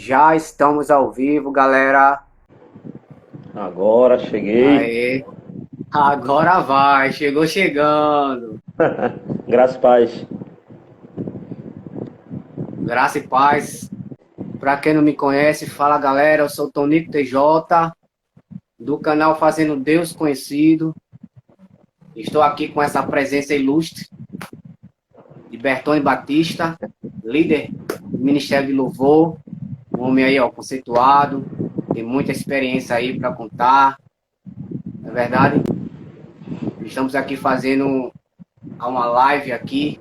Já estamos ao vivo, galera. Agora cheguei. Aê, agora vai, chegou chegando. Graças a paz. Graça e paz. Para quem não me conhece, fala galera, eu sou o Tonico TJ, do canal Fazendo Deus Conhecido. Estou aqui com essa presença ilustre de Bertone Batista, líder do Ministério de Louvor, um homem aí, ó, conceituado, tem muita experiência aí para contar, não é verdade? Estamos aqui fazendo uma live aqui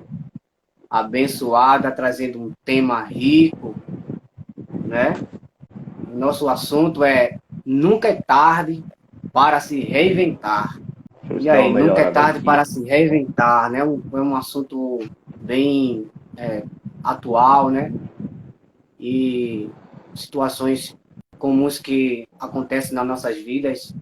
abençoada, trazendo um tema rico, né? O nosso assunto é nunca é tarde para se reinventar. Deixa eu ver E se dá uma aí, nunca é melhorada tarde aqui. para se reinventar, né? É um assunto bem atual, né? E situações comuns que acontecem nas nossas vidas.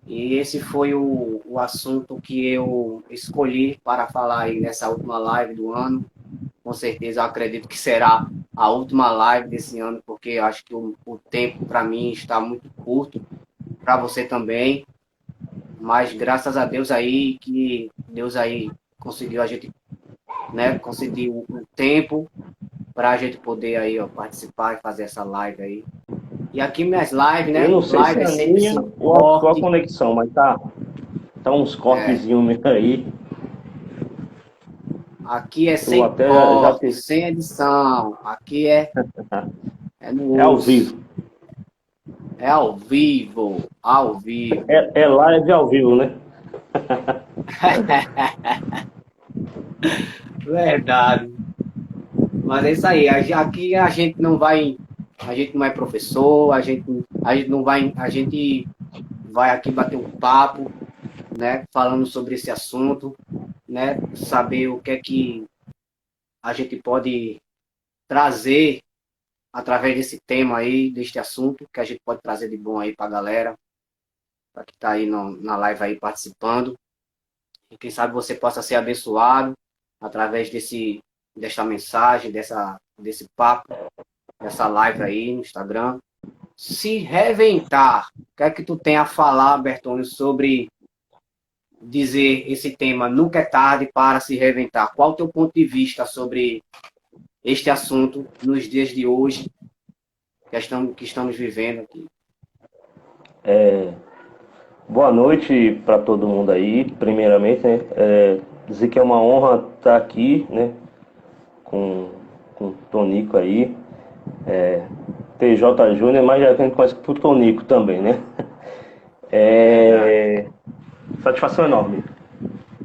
E esse foi o assunto que eu escolhi para falar aí nessa última live do ano. Com certeza, eu acredito que será a última live desse ano, porque eu acho que o tempo para mim está muito curto, para você também. Mas graças a Deus aí, que Deus aí conseguiu a gente, né, conseguiu o tempo para a gente poder aí, ó, participar e fazer essa live aí. E aqui minhas lives, Eu né? não sei se Live é é a sempre minha sem ou a tua corte. conexão, mas tá uns É, cortezinhos meio aí. aqui é Eu sem até já corte, te. sem edição. Aqui é É ao no osso. vivo. É ao vivo, ao vivo. É live ao vivo, né? Verdade. Mas é isso aí. Aqui a gente não é professor, a gente não vai, a gente vai aqui bater um papo, né, falando sobre esse assunto, né, saber o que é que a gente pode trazer através desse tema aí, deste assunto, que a gente pode trazer de bom aí para a galera, para que está aí na live aí participando. E quem sabe você possa ser abençoado através desta mensagem, desse papo, dessa live aí no Instagram. Se reventar, o que é que tu tem a falar, Bertone, sobre dizer esse tema nunca é tarde para se reventar? Qual o teu ponto de vista sobre este assunto nos dias de hoje que estamos vivendo aqui? Boa noite para todo mundo aí, primeiramente, né? Dizer que é uma honra estar aqui, né? Com, com o Tonico aí. TJ Júnior, mas já que a gente conhece por Tonico também, né? Verdade, É, satisfação enorme.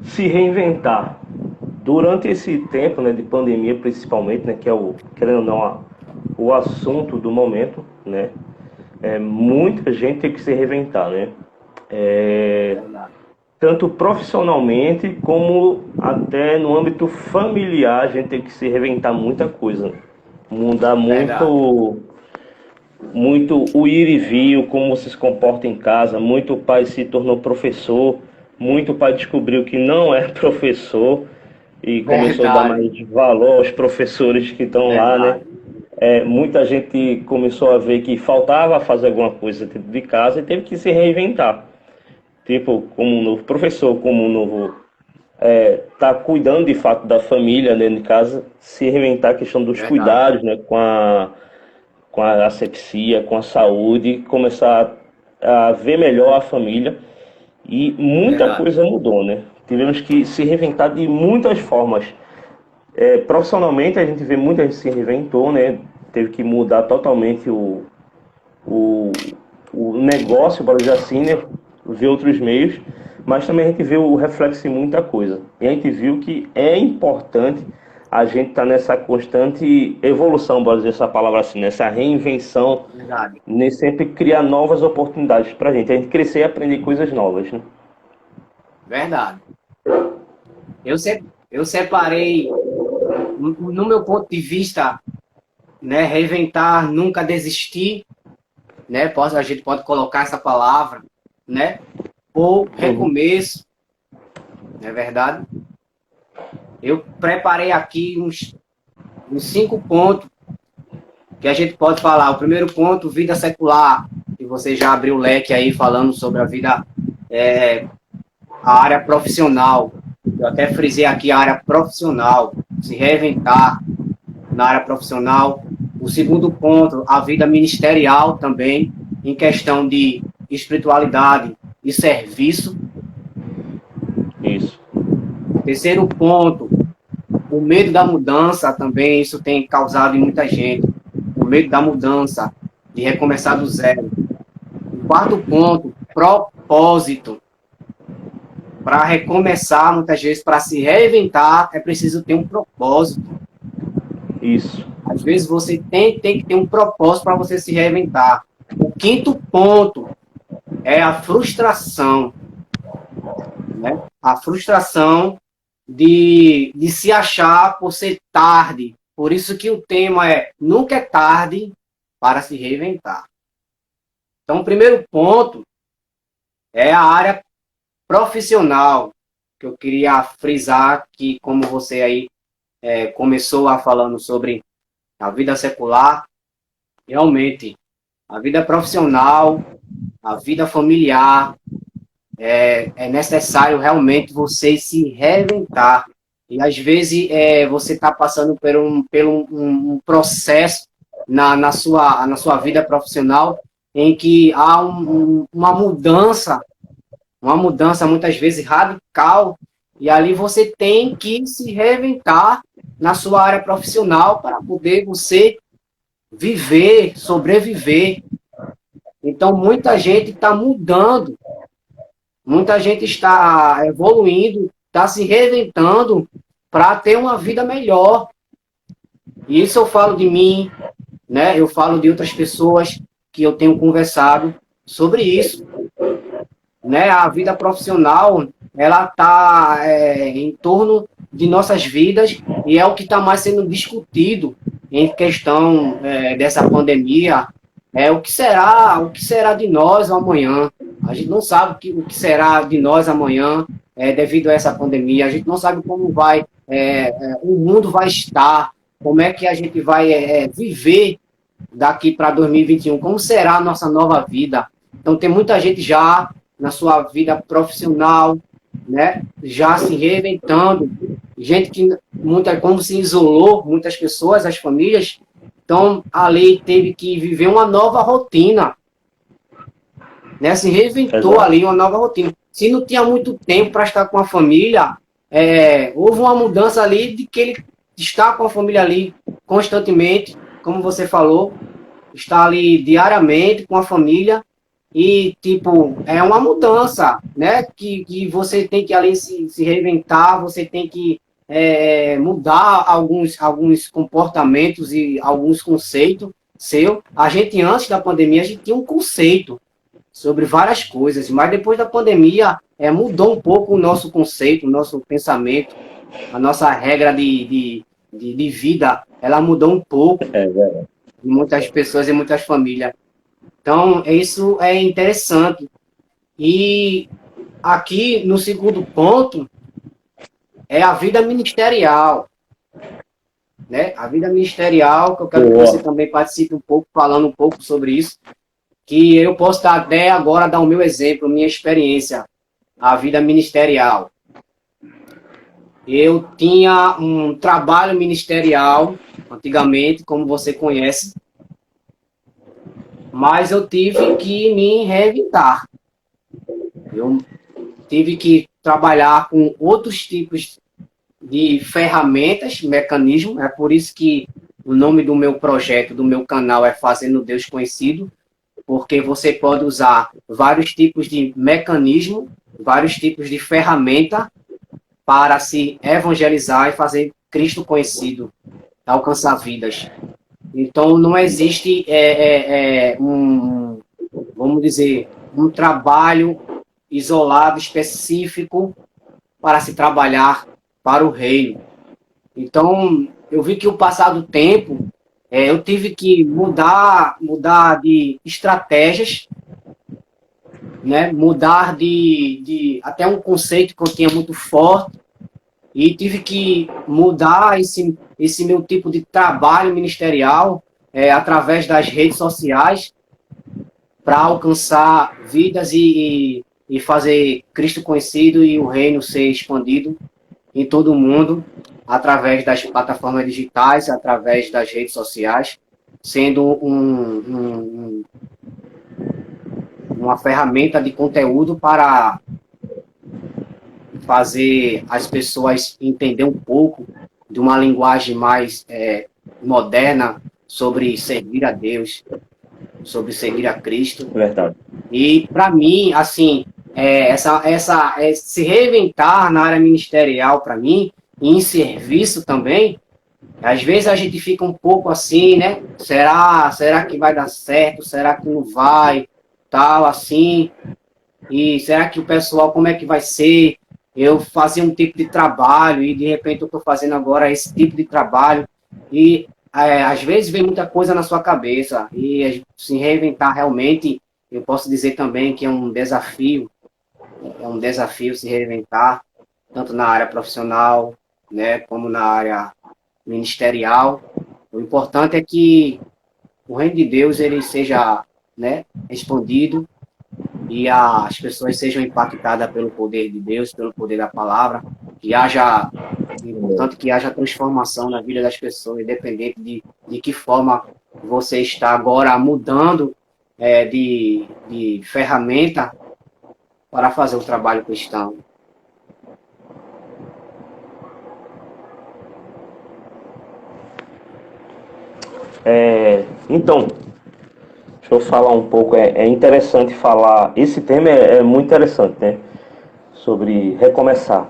Se reinventar durante esse tempo, né, de pandemia principalmente, né, que é o, querendo ou não, o assunto do momento, né, muita gente tem que se reinventar, né, é, verdade, tanto profissionalmente como até no âmbito familiar a gente tem que se reinventar muita coisa, mudar verdade, muito o ir e vir, como você se comporta em casa. Muito pai se tornou professor, muito pai descobriu que não é professor e começou a dar verdade, mais valor aos professores que estão lá, né? verdade, Muita gente começou a ver que faltava fazer alguma coisa dentro de casa e teve que se reinventar. Tipo, como um novo professor, como um novo tá cuidando de fato da família dentro de casa, se reinventar a questão dos verdade, cuidados, né, com a asepsia, com a saúde, começar a ver melhor a família e muita verdade, coisa mudou, né? Tivemos que se reinventar de muitas formas. Profissionalmente a gente vê muita gente se reinventou, né? Teve que mudar totalmente o, o negócio, para dizer assim, né? Ver outros meios, mas também a gente vê o reflexo em muita coisa. E a gente viu que é importante a gente estar nessa constante evolução, bora dizer essa palavra assim, nessa reinvenção, verdade, nem sempre criar novas oportunidades para a gente crescer e aprender coisas novas, né? verdade. Eu separei, no meu ponto de vista, né, reinventar, nunca desistir, né? A gente pode colocar essa palavra, né? Ou Uhum. recomeço, não é verdade? Eu preparei aqui uns 5 pontos que a gente pode falar. O primeiro ponto, vida secular, que você já abriu o leque aí falando sobre a vida, a área profissional. Eu até frisei aqui a área profissional, se reinventar na área profissional. O segundo ponto, a vida ministerial também, em questão de espiritualidade e serviço. Isso. Terceiro ponto, o medo da mudança também, isso tem causado em muita gente. O medo da mudança, de recomeçar do zero. O quarto ponto, propósito. Para recomeçar, muitas vezes, para se reinventar, é preciso ter um propósito. Isso. Às vezes você tem que ter um propósito para você se reinventar. O quinto ponto é a frustração. Né? A frustração de se achar por ser tarde. Por isso que o tema é nunca é tarde para se reinventar. Então, o primeiro ponto é a área profissional, que eu queria frisar que, como você aí começou a falando sobre a vida secular, realmente, a vida profissional, a vida familiar, é necessário realmente você se reinventar. E às vezes você está passando por um processo na sua vida profissional em que há uma mudança muitas vezes radical, e ali você tem que se reinventar na sua área profissional para poder você viver, sobreviver. Então, muita gente está mudando, muita gente está evoluindo, está se reinventando para ter uma vida melhor. E isso eu falo de mim, né? Eu falo de outras pessoas que eu tenho conversado sobre isso. Né? A vida profissional, ela está em torno de nossas vidas e é o que está mais sendo discutido em questão dessa pandemia. O que será de nós amanhã? A gente não sabe o que será de nós amanhã devido a essa pandemia. A gente não sabe como o mundo vai estar, como é que a gente vai viver daqui para 2021, como será a nossa nova vida. Então, tem muita gente já na sua vida profissional, né, já se reinventando, gente que como se isolou, muitas pessoas, as famílias, então ali teve que viver uma nova rotina, né, se reinventou ali uma nova rotina. Se não tinha muito tempo para estar com a família, houve uma mudança ali de que ele está com a família ali constantemente, como você falou, está ali diariamente com a família. E, tipo, é uma mudança, né? Que você tem que ali se reinventar, você tem que mudar alguns comportamentos e alguns conceitos seus. A gente, antes da pandemia, a gente tinha um conceito sobre várias coisas, mas depois da pandemia mudou um pouco o nosso conceito, o nosso pensamento, a nossa regra de vida, ela mudou um pouco de muitas pessoas e muitas famílias. Então, isso é interessante. E aqui, no segundo ponto, é a vida ministerial. Né? A vida ministerial, que eu quero que você também participe um pouco, falando um pouco sobre isso, que eu posso até agora dar o meu exemplo, minha experiência, a vida ministerial. Eu tinha um trabalho ministerial, antigamente, como você conhece, mas eu tive que me reinventar. Eu tive que trabalhar com outros tipos de ferramentas, mecanismos. É por isso que o nome do meu projeto, do meu canal é Fazendo Deus Conhecido, porque você pode usar vários tipos de mecanismo, vários tipos de ferramenta para se evangelizar e fazer Cristo conhecido, alcançar vidas. Então, não existe vamos dizer, um trabalho isolado, específico, para se trabalhar para o reino. Então, eu vi que o passar do tempo, eu tive que mudar de estratégias, né? Mudar até um conceito que eu tinha muito forte, e tive que mudar esse meu tipo de trabalho ministerial através das redes sociais para alcançar vidas e fazer Cristo conhecido e o reino ser expandido em todo o mundo através das plataformas digitais, através das redes sociais, sendo uma ferramenta de conteúdo para fazer as pessoas entender um pouco de uma linguagem mais moderna sobre servir a Deus, sobre seguir a Cristo. Verdade. E, para mim, assim, se reinventar na área ministerial, para mim, e em serviço também, às vezes a gente fica um pouco assim, né? Será que vai dar certo? Será que não vai? Tal, assim. E será que o pessoal, como é que vai ser? Eu fazia um tipo de trabalho e, de repente, eu estou fazendo agora esse tipo de trabalho. E, às vezes, vem muita coisa na sua cabeça. E se reinventar realmente, eu posso dizer também que é um desafio. É um desafio se reinventar, tanto na área profissional, né, como na área ministerial. O importante é que o reino de Deus ele seja, né, expandido e as pessoas sejam impactadas pelo poder de Deus, pelo poder da palavra, que haja, importante que haja transformação na vida das pessoas, independente de que forma você está agora mudando de ferramenta para fazer o trabalho cristão. Então, deixa eu falar um pouco. É interessante falar. Esse tema é muito interessante, né? Sobre recomeçar.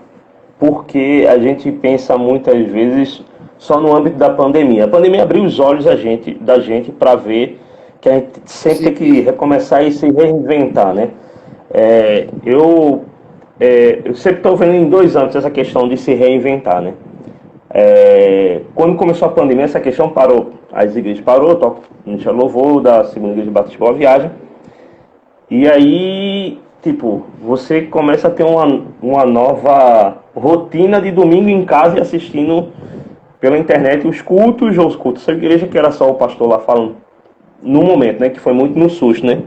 Porque a gente pensa muitas vezes só no âmbito da pandemia. A pandemia abriu os olhos da gente para ver que a gente sempre tem que recomeçar e se reinventar, né? Eu sempre estou vendo em 2 anos essa questão de se reinventar, né? Quando começou a pandemia, essa questão parou. As igrejas parou, a gente louvor da Segunda Igreja Batista Boa Viagem. E aí, tipo, você começa a ter uma nova rotina de domingo em casa e assistindo pela internet os cultos ou os cultos da igreja, que era só o pastor lá falando no momento, né? Que foi muito no susto, né?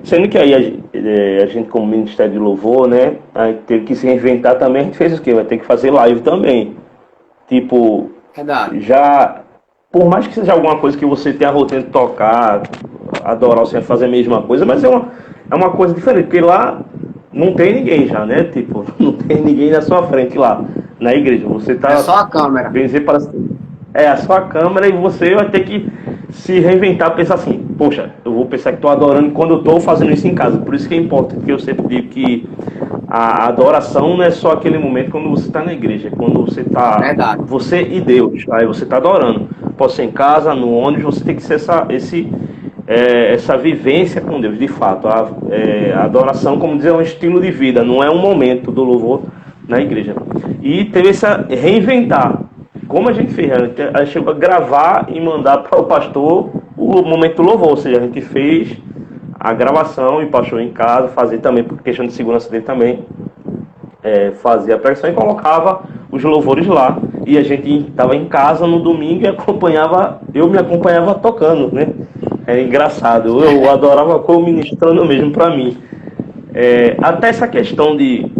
Sendo que aí a gente como Ministério de Louvor, né? A gente teve que se reinventar também. A gente fez o quê? Vai ter que fazer live também. Tipo, Verdade. já... Por mais que seja alguma coisa que você tenha a rotina de tocar, adorar o Senhor, fazer a mesma coisa, mas é uma coisa diferente, porque lá não tem ninguém já, né? Tipo, não tem ninguém na sua frente lá, na igreja. Você tá... É só a câmera. A sua câmera e você vai ter que se reinventar, pensar assim, poxa, eu vou pensar que estou adorando quando eu estou fazendo isso em casa. Por isso que é importante, que eu sempre digo que a adoração não é só aquele momento quando você está na igreja, é quando você está... Verdade. Você e Deus, aí você está adorando. Pode ser em casa, no ônibus, você tem que ser essa vivência com Deus, de fato. A adoração, como dizer, é um estilo de vida, não é um momento do louvor na igreja. E teve essa reinventar. Como a gente fez? A gente chegou a gravar e mandar para o pastor o momento do louvor, ou seja, a gente fez a gravação e o pastor em casa, fazia também, por questão de segurança dele também, fazia a pressão e colocava os louvores lá. E a gente estava em casa no domingo e eu me acompanhava tocando, né? Era engraçado, eu adorava como ministrando mesmo para mim. Até essa questão de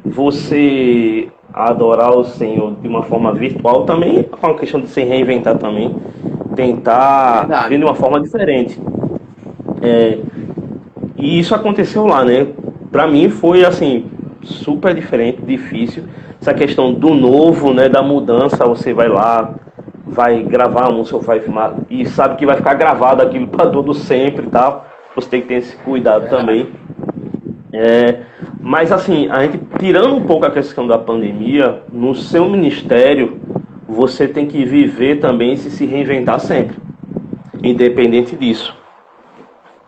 você adorar o Senhor de uma forma virtual também é uma questão de se reinventar também, tentar ver de uma forma diferente. E isso aconteceu lá, né? Para mim foi assim, super diferente, difícil. Essa questão do novo, né, da mudança, você vai lá, vai gravar a música, vai filmar e sabe que vai ficar gravado aquilo para todo sempre e tal. Você tem que ter esse cuidado também. Mas assim, a gente tirando um pouco a questão da pandemia, no seu ministério, você tem que viver também e se reinventar sempre, independente disso.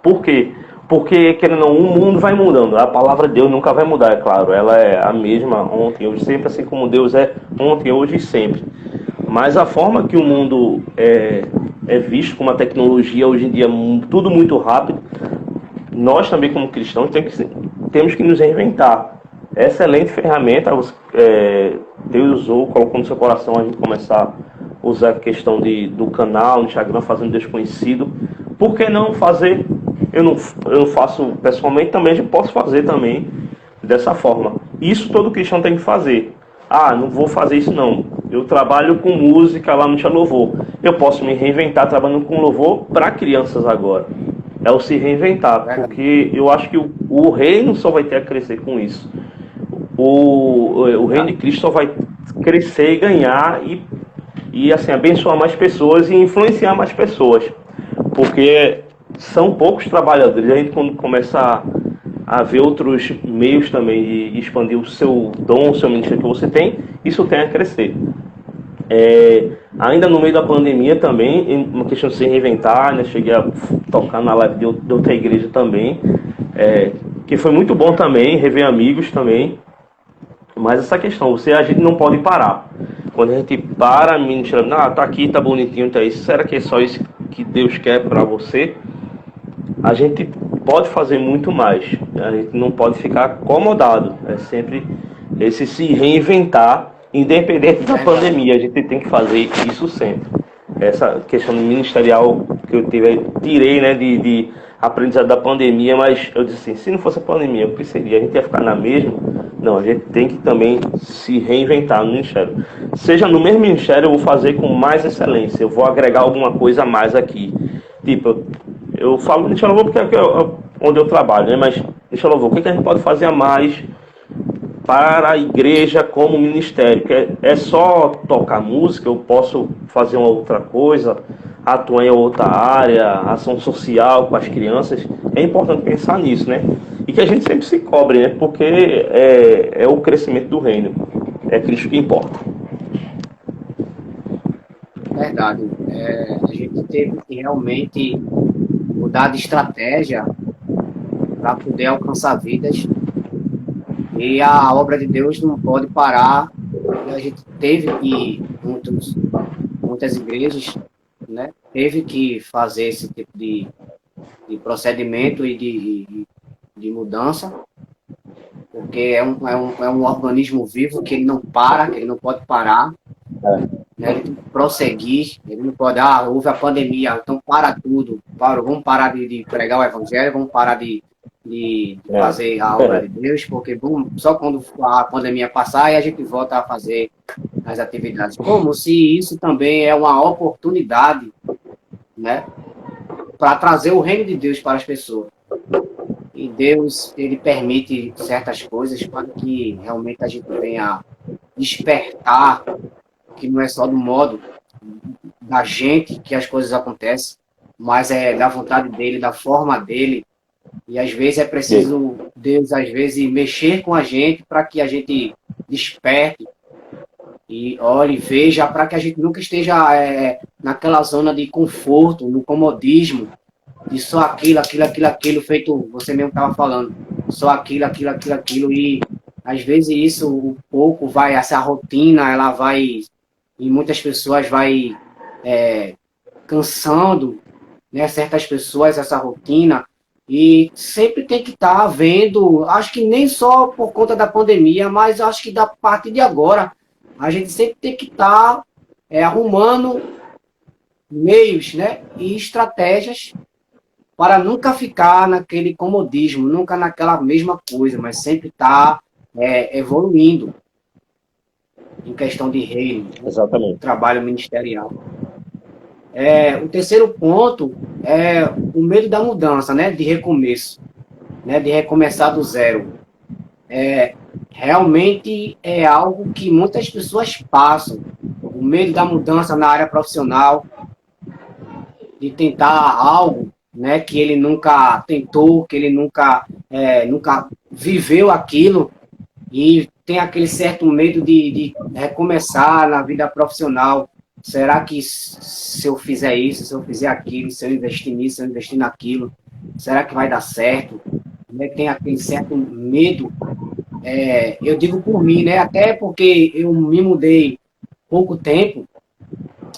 Por quê? Porque, querendo ou não, o mundo vai mudando. A palavra de Deus nunca vai mudar, é claro. Ela é a mesma ontem, hoje, sempre, assim como Deus é ontem, hoje e sempre. Mas a forma que o mundo é visto, como a tecnologia, hoje em dia, tudo muito rápido, nós também, como cristãos, temos que nos reinventar. Excelente ferramenta, Deus usou, colocou no seu coração a gente começar usar a questão do canal no Instagram, fazendo Deus conhecido. Por que não fazer? Eu não faço pessoalmente, também já posso fazer também dessa forma. Isso todo cristão tem que fazer. Ah, não vou fazer isso não. Eu trabalho com música lá no Tia Louvor. Eu posso me reinventar trabalhando com louvor para crianças agora. É o se reinventar, porque eu acho que o reino só vai ter a crescer com isso. O reino de Cristo só vai crescer e ganhar e assim, abençoar mais pessoas e influenciar mais pessoas. Porque são poucos trabalhadores. A gente, quando começa a ver outros meios também de expandir o seu dom, o seu ministério que você tem, isso tem a crescer. Ainda no meio da pandemia também, uma questão de se reinventar, né? Cheguei a tocar na live de outra igreja também, que foi muito bom também, rever amigos também. Mas essa questão, a gente não pode parar. Quando a gente para, ministrando, tá aqui, tá bonitinho, tá isso, será que é só isso que Deus quer para você? A gente pode fazer muito mais. A gente não pode ficar acomodado. É sempre esse se reinventar, independente da pandemia. A gente tem que fazer isso sempre. Essa questão ministerial que eu tirei, né, de aprendizado da pandemia, mas eu disse assim, se não fosse a pandemia, o que seria? A gente ia ficar na mesma? Não, a gente tem que também se reinventar no ministério. Seja no mesmo ministério, eu vou fazer com mais excelência. Eu vou agregar alguma coisa a mais aqui. Tipo, eu falo Deixa Louvor porque é onde eu trabalho, né? Mas Deixa Louvor, o que a gente pode fazer a mais para a igreja como ministério? Que é só tocar música, eu posso fazer uma outra coisa, atuar em outra área, ação social com as crianças. É importante pensar nisso, né? E que a gente sempre se cobre, né? Porque é o crescimento do reino. É Cristo que importa. Verdade. A gente teve que realmente mudar de estratégia para poder alcançar vidas. E a obra de Deus não pode parar. E a gente teve que, muitas igrejas, né, teve que fazer esse tipo de procedimento e de mudança, porque é um organismo vivo que ele não para, que ele não pode parar. Né, ele tem que prosseguir, ele não pode, houve a pandemia, então para tudo, vamos parar de pregar o evangelho, vamos parar de fazer a obra de Deus, porque só quando a pandemia passar aí a gente volta a fazer as atividades. Como se isso também é uma oportunidade, né, para trazer o reino de Deus para as pessoas. E Deus, ele permite certas coisas para que realmente a gente venha despertar, que não é só do modo da gente que as coisas acontecem, mas é da vontade dele, da forma dele. E às vezes é preciso Deus, às vezes, mexer com a gente para que a gente desperte e olhe, veja, para que a gente nunca esteja naquela zona de conforto, no comodismo, de só aquilo, feito você mesmo estava falando, só aquilo, e às vezes isso, um pouco vai, essa rotina, ela vai, e muitas pessoas vai cansando, né, certas pessoas, essa rotina, e sempre tem que estar vendo, acho que nem só por conta da pandemia, mas acho que da partir de agora, a gente sempre tem que estar arrumando meios, né, e estratégias para nunca ficar naquele comodismo, nunca naquela mesma coisa, mas sempre estar evoluindo em questão de reino, Exatamente. Trabalho ministerial. O terceiro ponto é o medo da mudança, né, de recomeço, né, de recomeçar do zero. Realmente é algo que muitas pessoas passam, o medo da mudança na área profissional, de tentar algo, né, que ele nunca tentou, que ele nunca viveu aquilo, e tem aquele certo medo de recomeçar na vida profissional. Será que se eu fizer isso, se eu fizer aquilo, se eu investir nisso, se eu investir naquilo, será que vai dar certo? Tem aquele certo medo. Eu digo por mim, né? Até porque eu me mudei pouco tempo,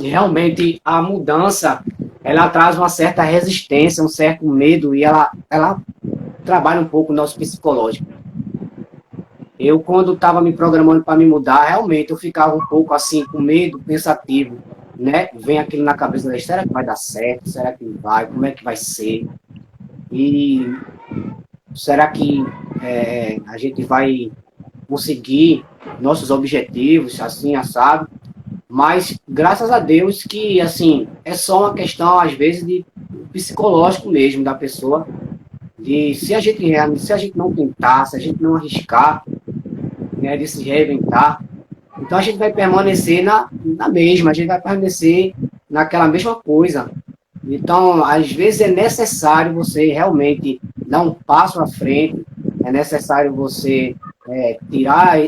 e realmente a mudança, ela traz uma certa resistência, um certo medo, e ela trabalha um pouco o nosso psicológico. Eu, quando estava me programando para me mudar, realmente eu ficava um pouco assim, com medo, pensativo. né? Vem aquilo na cabeça deles, será que vai dar certo? Será que não vai? Como é que vai ser? E será que a gente vai conseguir nossos objetivos, assim, assado? Mas, graças a Deus que, assim, é só uma questão, às vezes, de psicológico mesmo da pessoa, de se a gente não tentar, se a gente não arriscar, né, de se reinventar, então a gente vai permanecer na mesma, a gente vai permanecer naquela mesma coisa. Então, às vezes é necessário você realmente dar um passo à frente, é necessário você tirar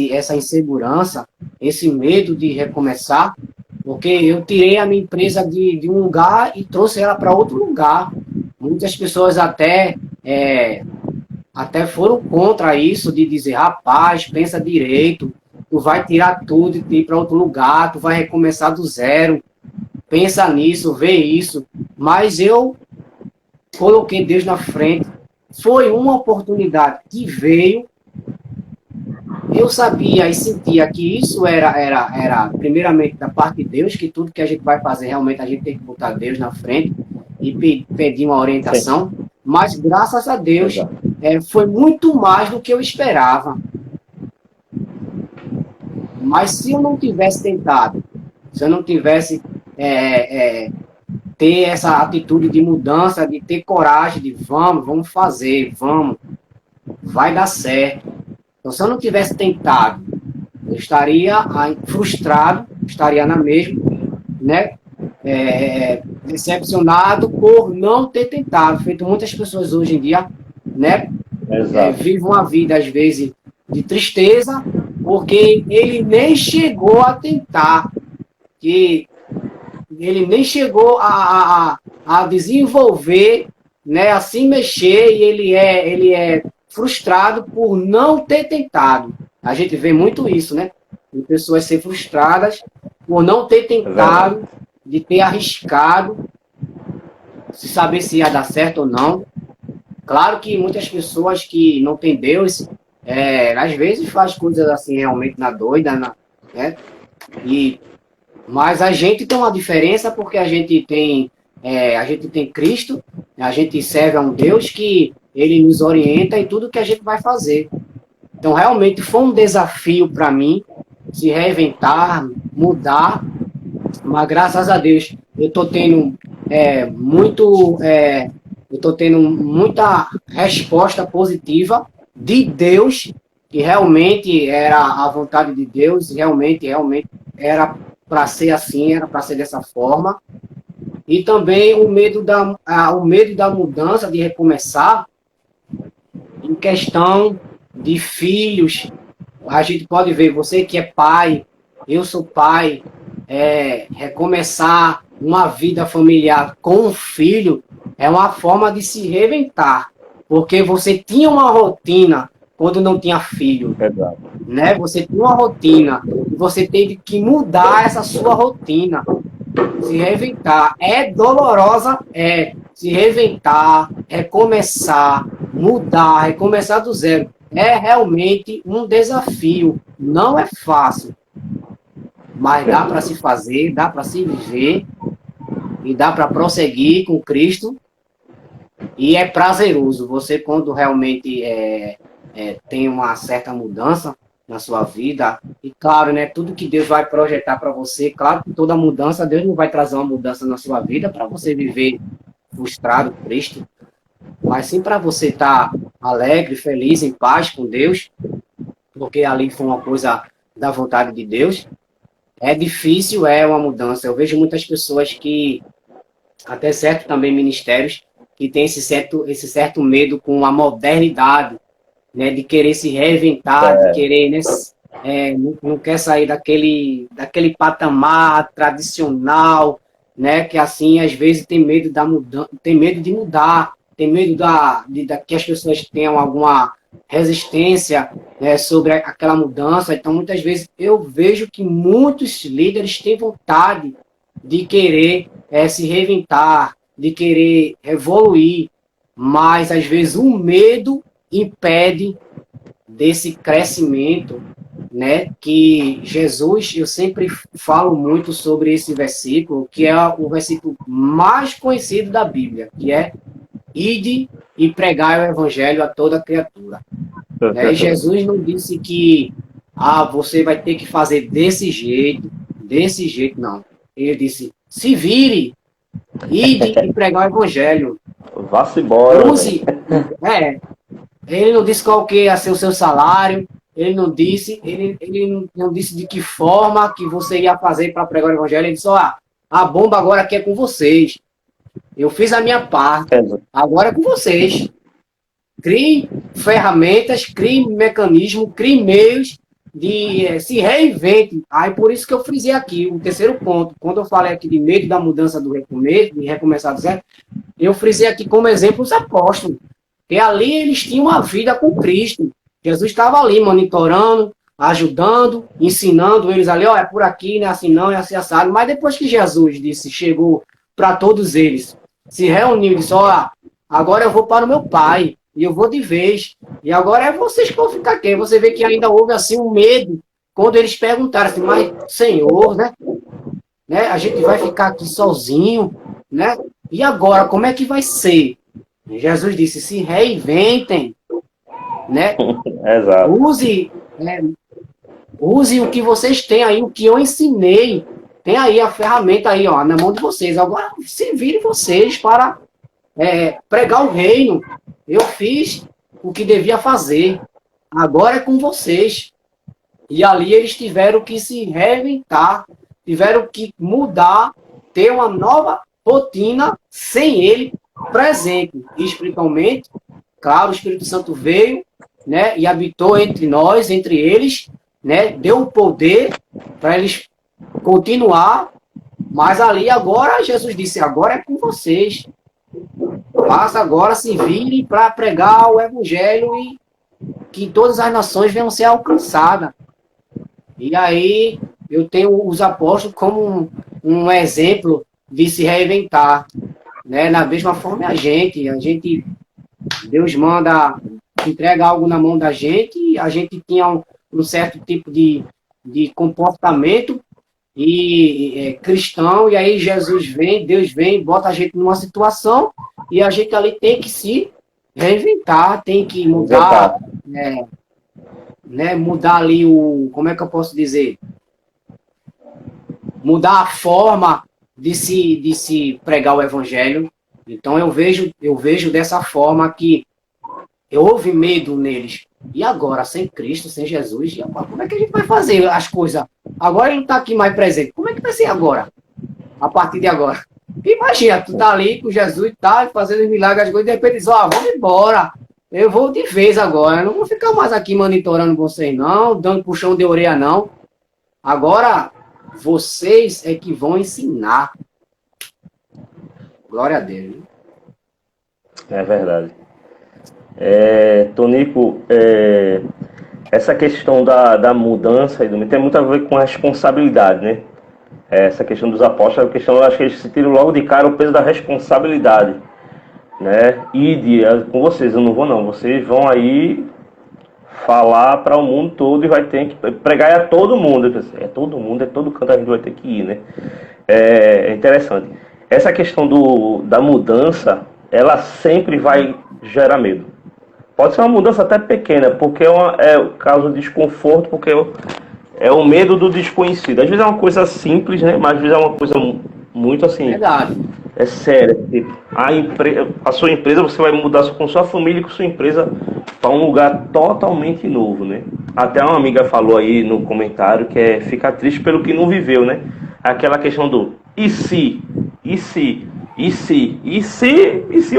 essa insegurança, esse medo de recomeçar, porque eu tirei a minha empresa de um lugar e trouxe ela para outro lugar. Muitas pessoas até foram contra isso, de dizer, rapaz, pensa direito, tu vai tirar tudo e ir para outro lugar, tu vai recomeçar do zero, pensa nisso, vê isso. Mas eu coloquei Deus na frente, foi uma oportunidade que veio, eu sabia e sentia que isso era primeiramente da parte de Deus, que tudo que a gente vai fazer, realmente a gente tem que botar Deus na frente e pedir uma orientação, sim. Mas graças a Deus foi muito mais do que eu esperava. Mas se eu não tivesse tentado, se eu não tivesse ter essa atitude de mudança, de ter coragem de vamos fazer, vai dar certo. Então, se eu não tivesse tentado, eu estaria frustrado, estaria na mesma, né? Decepcionado por não ter tentado. Feito muitas pessoas hoje em dia, né? Vivem uma vida, às vezes, de tristeza, porque ele nem chegou a tentar, que ele nem chegou a desenvolver, né, a se mexer, e ele é frustrado por não ter tentado. A gente vê muito isso, né? De pessoas ser frustradas por não ter tentado, de ter arriscado, se saber se ia dar certo ou não. Claro que muitas pessoas que não têm Deus, às vezes faz coisas assim realmente na doida, né? Mas a gente tem uma diferença porque a gente tem Cristo, a gente serve a um Deus que ele nos orienta em tudo que a gente vai fazer. Então, realmente, foi um desafio para mim se reinventar, mudar, mas graças a Deus eu estou tendo muita resposta positiva de Deus, que realmente era a vontade de Deus, realmente era para ser assim, era para ser dessa forma. E também o medo da mudança, de recomeçar, em questão de filhos. A gente pode ver, você que é pai, eu sou pai, recomeçar uma vida familiar com um filho é uma forma de se reinventar, porque você tinha uma rotina quando não tinha filho, né? Você tinha uma rotina e você teve que mudar essa sua rotina, se reinventar. É dolorosa, se reinventar, recomeçar, mudar, recomeçar do zero. É realmente um desafio, não é fácil, mas dá para se fazer, dá para se viver e dá para prosseguir com Cristo, e é prazeroso. Você, quando realmente tem uma certa mudança na sua vida, e claro, né, tudo que Deus vai projetar para você, claro que toda mudança, Deus não vai trazer uma mudança na sua vida para você viver frustrado, triste, mas sim para você estar alegre, feliz, em paz com Deus, porque ali foi uma coisa da vontade de Deus. É difícil, uma mudança. Eu vejo muitas pessoas que, até certo também ministérios, que tem esse certo medo com a modernidade, né, de querer se reinventar, de querer, né, não quer sair daquele patamar tradicional, né, que assim às vezes tem medo tem medo de mudar, tem medo que as pessoas tenham alguma resistência, né, sobre aquela mudança. Então muitas vezes eu vejo que muitos líderes têm vontade de querer se reinventar, de querer evoluir, mas às vezes o medo impede desse crescimento, né, que Jesus, eu sempre falo muito sobre esse versículo, que é o versículo mais conhecido da Bíblia, que é ide e pregai o evangelho a toda criatura. Né? E Jesus não disse que você vai ter que fazer desse jeito, não. Ele disse, se vire, ide e pregar o evangelho. Vá-se embora, Use, ele não disse qual que ia ser o seu salário, ele não disse de que forma que você ia fazer para pregar o evangelho, ele disse, a bomba agora aqui é com vocês. Eu fiz a minha parte, agora é com vocês. Crie ferramentas, crie mecanismos, crie meios de se reinvente. Aí por isso que eu frisei aqui, o terceiro ponto, quando eu falei aqui de medo da mudança do recomeço, de recomeçar do zero, eu frisei aqui como exemplo os apóstolos, que ali eles tinham uma vida com Cristo. Jesus estava ali monitorando, ajudando, ensinando eles ali, é por aqui, não é assim não, é assim assado. Mas depois que Jesus chegou para todos eles, se reuniu e disse, agora eu vou para o meu Pai, e eu vou de vez. E agora é vocês que vão ficar aqui. Você vê que ainda houve assim um medo quando eles perguntaram assim, mas Senhor, né? A gente vai ficar aqui sozinho, né? E agora, como é que vai ser? Jesus disse, se reinventem, né? Exato. Use o que vocês têm aí, o que eu ensinei. Tem aí a ferramenta aí, na mão de vocês. Agora se virem vocês para pregar o reino. Eu fiz o que devia fazer. Agora é com vocês. E ali eles tiveram que se reinventar, tiveram que mudar, ter uma nova rotina sem ele presente espiritualmente. Claro, o Espírito Santo veio, né, e habitou entre nós, entre eles, né, deu o poder para eles continuar, mas ali agora Jesus disse, agora é com vocês. Basta agora se virem para pregar o evangelho e que todas as nações venham ser alcançadas. E aí eu tenho os apóstolos como um exemplo de se reinventar, né? Na mesma forma a gente, Deus manda, entrega algo na mão da gente, e a gente tinha um certo tipo de comportamento cristão, e aí Jesus vem, Deus vem, bota a gente numa situação, e a gente ali tem que se reinventar, tem que mudar, mudar ali como é que eu posso dizer? Mudar a forma de se pregar o evangelho. Então eu vejo dessa forma que houve medo neles. E agora, sem Cristo, sem Jesus, como é que a gente vai fazer as coisas? Agora ele não está aqui mais presente. Como é que vai ser agora? A partir de agora. Imagina, tu tá ali com Jesus, tá fazendo milagres, as coisas, de repente diz, vamos embora. Eu vou de vez agora. Eu não vou ficar mais aqui monitorando vocês, não, dando puxão de orelha, não. Agora, vocês é que vão ensinar. Glória a Deus. É verdade. Tonico, essa questão da mudança tem muito a ver com a responsabilidade, né? Essa questão dos apóstolos, eu acho que eles sentiram logo de cara o peso da responsabilidade, né? Com vocês, eu não vou não, vocês vão aí falar para o mundo todo e vai ter que pregar a todo mundo. Todo mundo, todo canto a gente vai ter que ir, né? É interessante. Essa questão da mudança, ela sempre vai gerar medo. Pode ser uma mudança até pequena, porque é o caso de desconforto, porque é o medo do desconhecido. Às vezes é uma coisa simples, né? Mas às vezes é uma coisa muito assim... Verdade. É sério. Tipo, a sua empresa, você vai mudar com sua família e com sua empresa para um lugar totalmente novo, né? Até uma amiga falou aí no comentário que ficar triste pelo que não viveu, né? Aquela questão do e se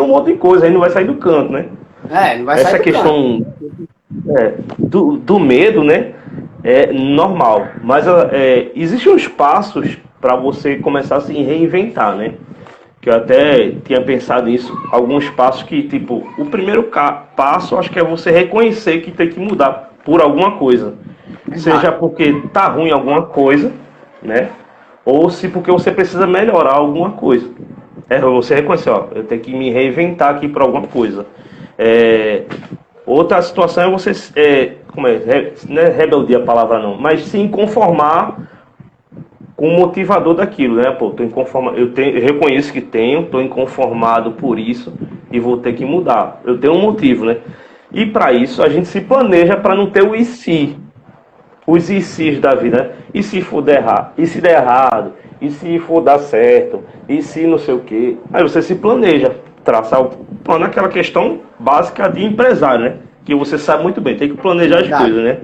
um monte de coisa, aí não vai sair do canto, né? Não vai sair Essa questão do medo, né? É normal, mas existem uns passos para você começar a se reinventar, né? Que eu até tinha pensado nisso, alguns passos que, tipo, o primeiro passo, acho que é você reconhecer que tem que mudar por alguma coisa. Seja porque tá ruim alguma coisa, né? Ou se porque você precisa melhorar alguma coisa. Você reconhecer, eu tenho que me reinventar aqui por alguma coisa. Outra situação é você não é rebeldia a palavra não, mas sim conformar com o motivador daquilo, né? Pô, tô inconformado, eu reconheço que tenho, tô inconformado por isso e vou ter que mudar. Eu tenho um motivo, né? E para isso a gente se planeja para não ter o e se, os e se's da vida, né? E se for der errado? E se der errado? E se for dar certo? E se não sei o quê? Aí você se planeja, traçar o plano, aquela questão básica de empresário, né? Que você sabe muito bem, tem que planejar as Verdade. coisas, né?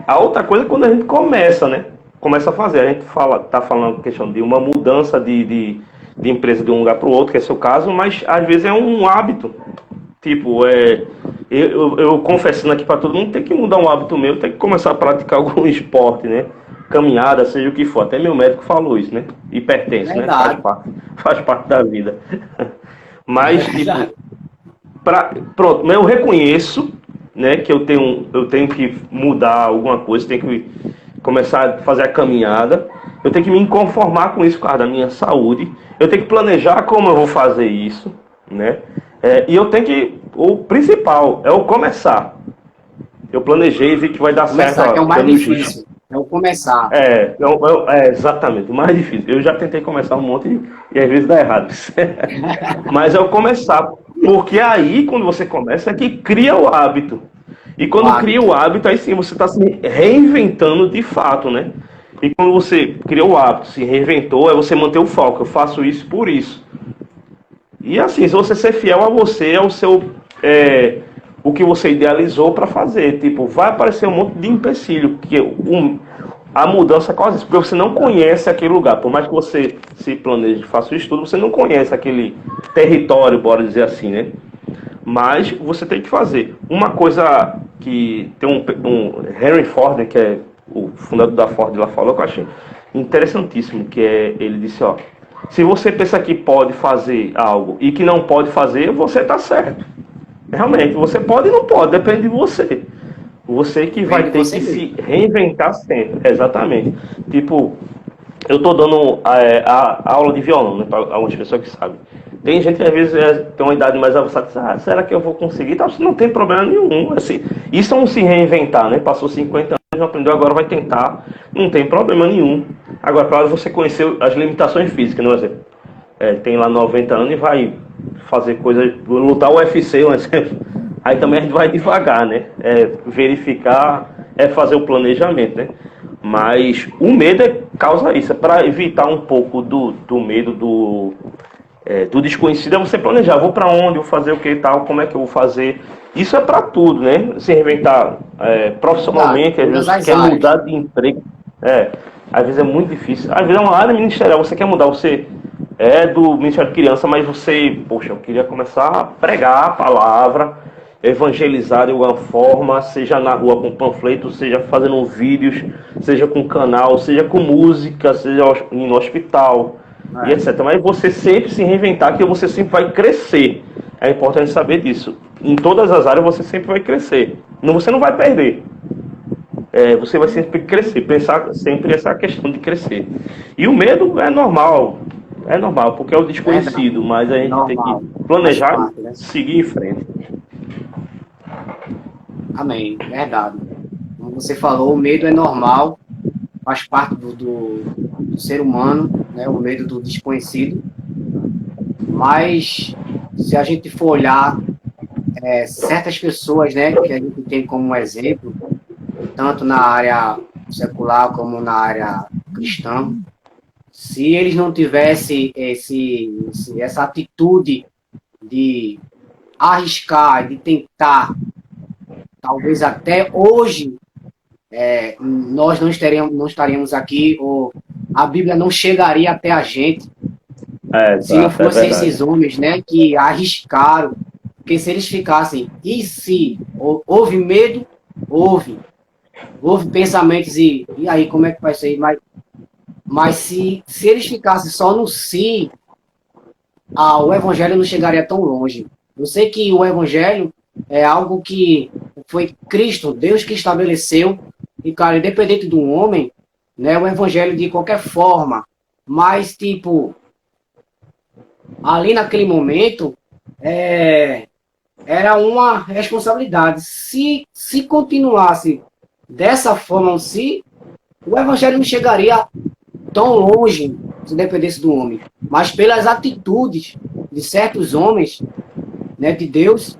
A outra coisa é quando a gente começa, né? Começa a fazer. A gente tá falando questão de uma mudança de empresa de um lugar para o outro, que é seu caso, mas às vezes é um hábito. Tipo, eu confessando aqui para todo mundo, tem que mudar um hábito meu, tem que começar a praticar algum esporte, né? Caminhada, seja o que for. Até meu médico falou isso, né? Hipertenso, né? Verdade. Faz parte da vida. Mas, tipo, Verdade. pronto, mas eu reconheço, né, que eu tenho que mudar alguma coisa, tenho que começar a fazer a caminhada, eu tenho que me conformar com isso por causa da minha saúde, eu tenho que planejar como eu vou fazer isso, né? E eu tenho que, o principal é o começar. Eu planejei e vi que vai dar certo, Começar, ó, que é o mais pelo justo. difícil. É o começar. Exatamente, o mais difícil. Eu já tentei começar um monte e às vezes dá errado. Mas é o começar. Porque aí, quando você começa, é que cria o hábito. E O quando cria hábito. o hábito, aí sim você está se reinventando de fato, né? E quando você criou o hábito, se reinventou, é você manter o foco. Eu faço isso por isso. E assim, se você ser fiel a você, ao seu. O que você idealizou para fazer. Tipo, vai aparecer um monte de empecilho. A mudança quase isso, porque você não conhece aquele lugar. Por mais que você se planeje, faça o estudo, você não conhece aquele território, bora dizer assim, né? Mas você tem que fazer. Uma coisa que tem um Henry Ford, né, que é o fundador da Ford, lá falou, que eu achei interessantíssimo, que é, ele disse, ó, se você pensa que pode fazer algo e que não pode fazer, você está certo. Realmente, você pode e não pode, depende de você. Você que Vem vai de ter você que mesmo. se reinventar sempre. Exatamente. Tipo, eu tô dando a aula de violão, né, para algumas pessoas que sabem. Tem gente que às vezes tem uma idade mais avançada e diz, será que eu vou conseguir? Então, não tem problema nenhum. Assim, isso é um se reinventar, né? Passou 50 anos, não aprendeu, agora vai tentar. Não tem problema nenhum. Agora, claro, você conheceu as limitações físicas, não é? Tem lá 90 anos e vai fazer coisa, lutar o UFC, um exemplo. Aí também a gente vai devagar, né? Verificar, fazer o planejamento, né? Mas o medo causa isso. Para evitar um pouco do medo do desconhecido, é você planejar. Vou para onde, vou fazer o que e tal, como é que eu vou fazer. Isso é para tudo, né? Se reinventar Verdade. profissionalmente, às vezes Todas você as quer áreas. mudar de emprego. Às vezes é muito difícil. Às vezes é uma área ministerial, você quer mudar, você do Ministério de Criança, mas você, poxa, eu queria começar a pregar a palavra, evangelizar de alguma forma, seja na rua com panfleto, seja fazendo vídeos, seja com canal, seja com música, seja no hospital, e É, etc. Mas você sempre se reinventar, que você sempre vai crescer. É importante saber disso. Em todas as áreas você sempre vai crescer. Você não vai perder. Você vai sempre crescer, pensar sempre essa questão de crescer. E o medo é normal, porque é o verdade. desconhecido, mas a gente tem que Normal. Faz planejar e parte, né? seguir em frente. Amém. Verdade. Como você falou, o medo é normal, faz parte do ser humano, né? O medo do desconhecido. Mas se a gente for olhar certas pessoas, né, que a gente tem como exemplo, tanto na área secular como na área cristã, se eles não tivessem essa atitude de arriscar, de tentar, talvez até hoje nós não estaríamos aqui, ou a Bíblia não chegaria até a gente, se não Exato, é fossem verdade. esses homens, né, que arriscaram, porque se eles ficassem, e se houve medo, houve pensamentos e aí como é que vai ser? Mas se eles ficassem só no si, o evangelho não chegaria tão longe. Eu sei que o evangelho é algo que foi Cristo, Deus que estabeleceu, e, cara, independente do homem, né, o evangelho de qualquer forma, mas, tipo, ali naquele momento, é, era uma responsabilidade. Se continuasse dessa forma, se o evangelho não chegaria tão longe se dependesse do homem, mas pelas atitudes de certos homens, né, de Deus,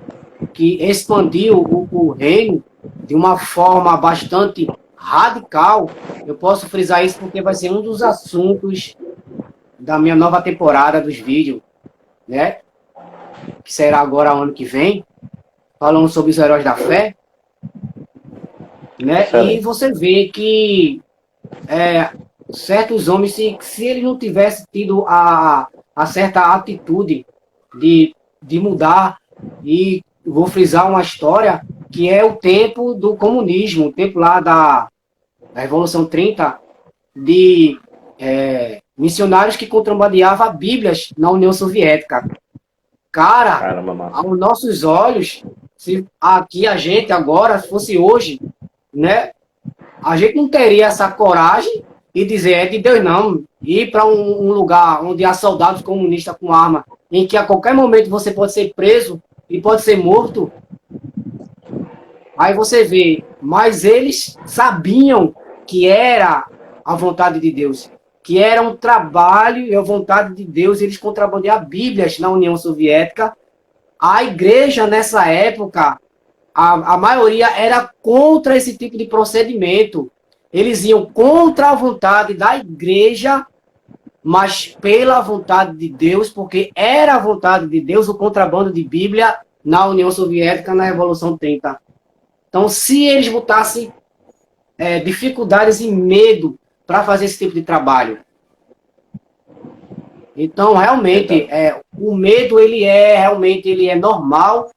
que expandiu o reino de uma forma bastante radical. Eu posso frisar isso porque vai ser um dos assuntos da minha nova temporada dos vídeos, né, que será agora ano que vem, falando sobre os heróis da fé, né, Excelente. e você vê que certos homens, se ele não tivesse tido a certa atitude de mudar, e vou frisar uma história que é o tempo do comunismo, o tempo lá da Revolução 30, de missionários que contrabandeavam Bíblias na União Soviética. Cara, Caramba, massa. aos nossos olhos, se aqui a gente agora, se fosse hoje, né, a gente não teria essa coragem e dizer, é de Deus não, ir para um lugar onde há soldados comunistas com arma, em que a qualquer momento você pode ser preso e pode ser morto. Aí você vê, mas eles sabiam que era a vontade de Deus, que era um trabalho e a vontade de Deus, eles contrabandeavam Bíblias na União Soviética. A igreja nessa época, a maioria era contra esse tipo de procedimento. Eles iam contra a vontade da igreja, mas pela vontade de Deus, porque era a vontade de Deus o contrabando de Bíblia na União Soviética na Revolução 30. Então, se eles botassem dificuldades e medo para fazer esse tipo de trabalho, então realmente o medo ele é normal,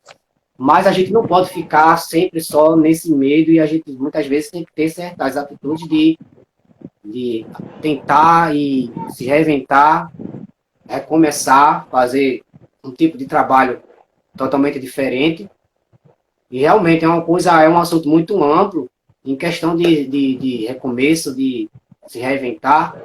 mas a gente não pode ficar sempre só nesse medo e a gente muitas vezes tem que ter certas atitudes de tentar e se reinventar, recomeçar, fazer um tipo de trabalho totalmente diferente. E realmente é um assunto muito amplo em questão de recomeço, de se reinventar.